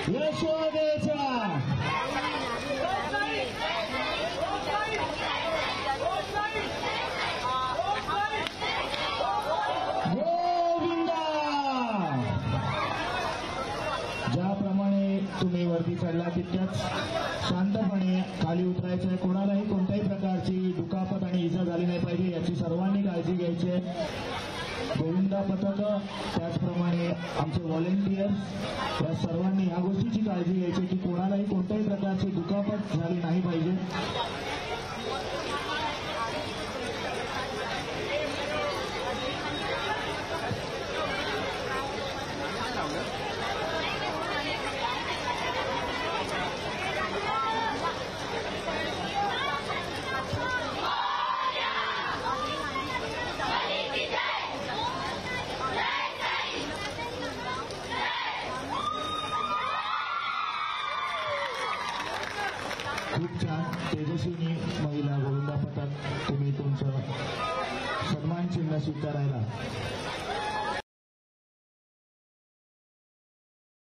यशोदेचा गोविंदा। ज्याप्रमाणे तुम्ही वरती चढला तितक्याच शांतपणे खाली उतरायचं आहे। कोणालाही कोणत्याही प्रकारची दुखापत आणि इजा झाली नाही पाहिजे याची सर्वांनी काळजी घ्यायची आहे। गोविंदा पथक त्याचप्रमाणे आमचे व्हॉलेंटियर्स या सर्वांनी या गोष्टीची काळजी घ्यायची की कोणालाही कोणत्याही प्रकारची दुखापत झाली नाही पाहिजे। खूप छान तेजस्विनी महिला गोविंदा पथक, तुम्ही तुमचं सन्मान चिन्ह स्वीकारायला